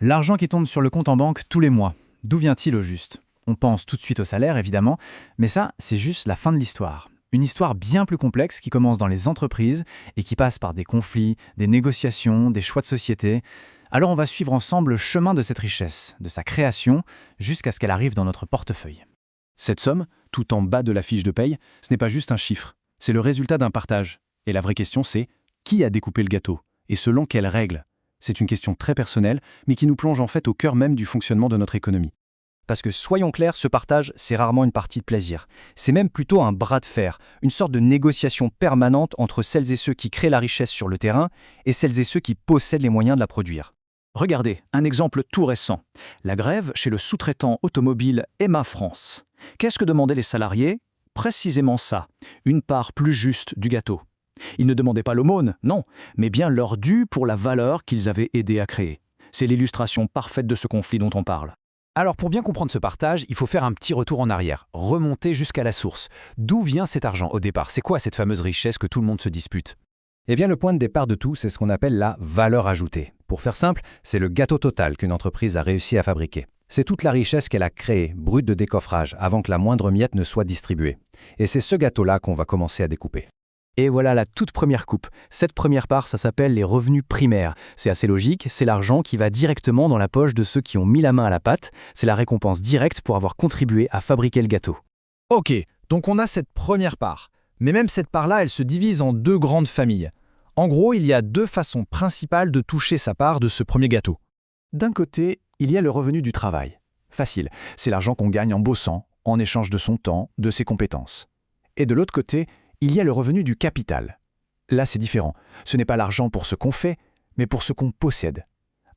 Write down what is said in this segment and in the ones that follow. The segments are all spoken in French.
L'argent qui tombe sur le compte en banque tous les mois, d'où vient-il au juste? On pense tout de suite au salaire, évidemment, mais ça, c'est juste la fin de l'histoire. Une histoire bien plus complexe qui commence dans les entreprises et qui passe par des conflits, des négociations, des choix de société. Alors on va suivre ensemble le chemin de cette richesse, de sa création, jusqu'à ce qu'elle arrive dans notre portefeuille. Cette somme, tout en bas de la fiche de paye, ce n'est pas juste un chiffre, c'est le résultat d'un partage. Et la vraie question c'est, qui a découpé le gâteau? Et selon quelles règles? C'est une question très personnelle, mais qui nous plonge en fait au cœur même du fonctionnement de notre économie. Parce que soyons clairs, ce partage, c'est rarement une partie de plaisir. C'est même plutôt un bras de fer, une sorte de négociation permanente entre celles et ceux qui créent la richesse sur le terrain et celles et ceux qui possèdent les moyens de la produire. Regardez, un exemple tout récent. La grève chez le sous-traitant automobile Emma France. Qu'est-ce que demandaient les salariés? Précisément ça, une part plus juste du gâteau. Ils ne demandaient pas l'aumône, non, mais bien leur dû pour la valeur qu'ils avaient aidé à créer. C'est l'illustration parfaite de ce conflit dont on parle. Alors pour bien comprendre ce partage, il faut faire un petit retour en arrière, remonter jusqu'à la source. D'où vient cet argent au départ? C'est quoi cette fameuse richesse que tout le monde se dispute? Eh bien, le point de départ de tout, c'est ce qu'on appelle la valeur ajoutée. Pour faire simple, c'est le gâteau total qu'une entreprise a réussi à fabriquer. C'est toute la richesse qu'elle a créée, brute de décoffrage, avant que la moindre miette ne soit distribuée. Et c'est ce gâteau-là qu'on va commencer à découper. Et voilà la toute première coupe. Cette première part, ça s'appelle les revenus primaires. C'est assez logique, c'est l'argent qui va directement dans la poche de ceux qui ont mis la main à la pâte. C'est la récompense directe pour avoir contribué à fabriquer le gâteau. Ok, donc on a cette première part. Mais même cette part-là, elle se divise en deux grandes familles. En gros, il y a deux façons principales de toucher sa part de ce premier gâteau. D'un côté, il y a le revenu du travail. Facile, c'est l'argent qu'on gagne en bossant, en échange de son temps, de ses compétences. Et de l'autre côté, il y a le revenu du capital. Là, c'est différent. Ce n'est pas l'argent pour ce qu'on fait, mais pour ce qu'on possède.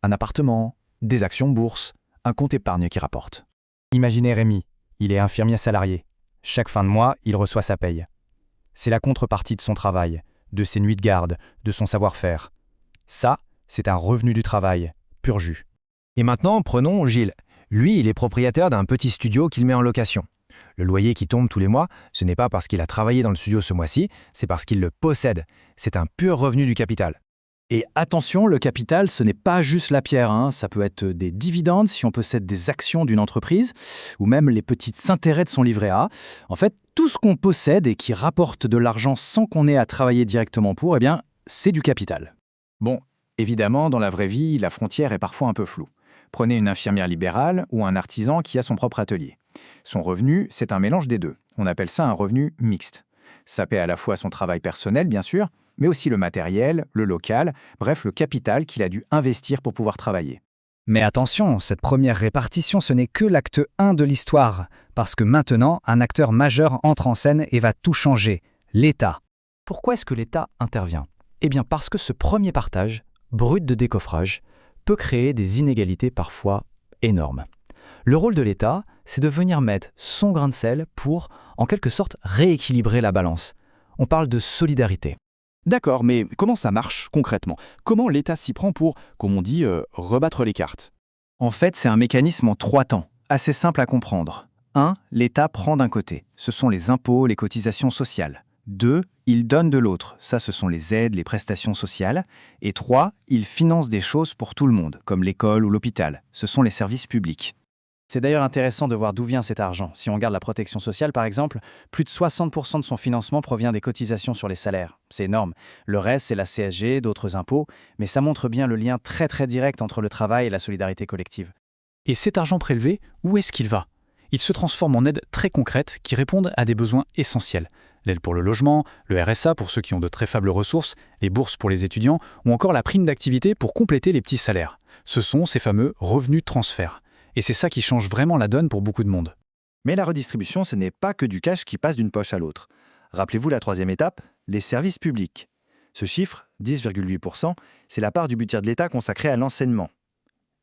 Un appartement, des actions bourse, un compte épargne qui rapporte. Imaginez Rémi, il est infirmier salarié. Chaque fin de mois, il reçoit sa paye. C'est la contrepartie de son travail, de ses nuits de garde, de son savoir-faire. Ça, c'est un revenu du travail, pur jus. Et maintenant, prenons Gilles. Lui, il est propriétaire d'un petit studio qu'il met en location. Le loyer qui tombe tous les mois, ce n'est pas parce qu'il a travaillé dans le studio ce mois-ci, c'est parce qu'il le possède. C'est un pur revenu du capital. Et attention, le capital, ce n'est pas juste la pierre, hein. Ça peut être des dividendes si on possède des actions d'une entreprise, ou même les petits intérêts de son livret A. En fait, tout ce qu'on possède et qui rapporte de l'argent sans qu'on ait à travailler directement pour, eh bien, c'est du capital. Bon, évidemment, dans la vraie vie, la frontière est parfois un peu floue. Prenez une infirmière libérale ou un artisan qui a son propre atelier. Son revenu, c'est un mélange des deux. On appelle ça un revenu mixte. Ça paie à la fois son travail personnel, bien sûr, mais aussi le matériel, le local, bref, le capital qu'il a dû investir pour pouvoir travailler. Mais attention, cette première répartition, ce n'est que l'acte 1 de l'histoire, parce que maintenant, un acteur majeur entre en scène et va tout changer, l'État. Pourquoi est-ce que l'État intervient? Eh bien parce que ce premier partage, brut de décoffrage, peut créer des inégalités parfois énormes. Le rôle de l'État, c'est de venir mettre son grain de sel pour, en quelque sorte, rééquilibrer la balance. On parle de solidarité. D'accord, mais comment ça marche concrètement? Comment l'État s'y prend pour, comme on dit, rebattre les cartes? En fait, c'est un mécanisme en 3 temps, assez simple à comprendre. 1. L'État prend d'un côté. Ce sont les impôts, les cotisations sociales. 2. Il donne de l'autre. Ça, ce sont les aides, les prestations sociales. Et 3. Il finance des choses pour tout le monde, comme l'école ou l'hôpital. Ce sont les services publics. C'est d'ailleurs intéressant de voir d'où vient cet argent. Si on regarde la protection sociale, par exemple, plus de 60% de son financement provient des cotisations sur les salaires. C'est énorme. Le reste, c'est la CSG, d'autres impôts, mais ça montre bien le lien très très direct entre le travail et la solidarité collective. Et cet argent prélevé, où est-ce qu'il va? Il se transforme en aides très concrètes qui répondent à des besoins essentiels. L'aide pour le logement, le RSA pour ceux qui ont de très faibles ressources, les bourses pour les étudiants ou encore la prime d'activité pour compléter les petits salaires. Ce sont ces fameux revenus de transfert. Et c'est ça qui change vraiment la donne pour beaucoup de monde. Mais la redistribution, ce n'est pas que du cash qui passe d'une poche à l'autre. Rappelez-vous la 3e étape, les services publics. Ce chiffre, 10,8%, c'est la part du budget de l'État consacrée à l'enseignement.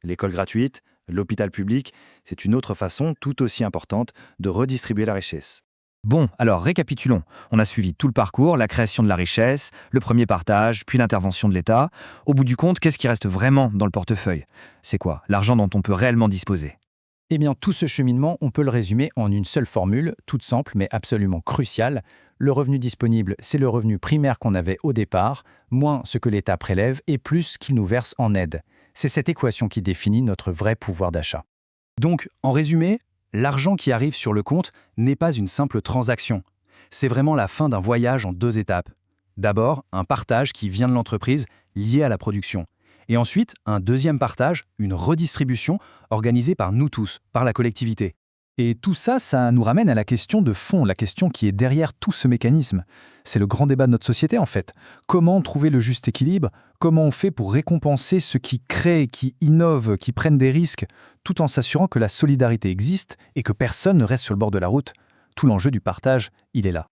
L'école gratuite, l'hôpital public, c'est une autre façon tout aussi importante de redistribuer la richesse. Bon, alors récapitulons. On a suivi tout le parcours, la création de la richesse, le premier partage, puis l'intervention de l'État. Au bout du compte, qu'est-ce qui reste vraiment dans le portefeuille? C'est quoi? L'argent dont on peut réellement disposer. Eh bien, tout ce cheminement, on peut le résumer en une seule formule, toute simple mais absolument cruciale. Le revenu disponible, c'est le revenu primaire qu'on avait au départ, moins ce que l'État prélève et plus ce qu'il nous verse en aide. C'est cette équation qui définit notre vrai pouvoir d'achat. Donc, en résumé, l'argent qui arrive sur le compte n'est pas une simple transaction. C'est vraiment la fin d'un voyage en 2 étapes. D'abord, un partage qui vient de l'entreprise lié à la production. Et ensuite, un deuxième partage, une redistribution organisée par nous tous, par la collectivité. Et tout ça, ça nous ramène à la question de fond, la question qui est derrière tout ce mécanisme. C'est le grand débat de notre société en fait. Comment trouver le juste équilibre? Comment on fait pour récompenser ceux qui créent, qui innovent, qui prennent des risques, tout en s'assurant que la solidarité existe et que personne ne reste sur le bord de la route? Tout l'enjeu du partage, il est là.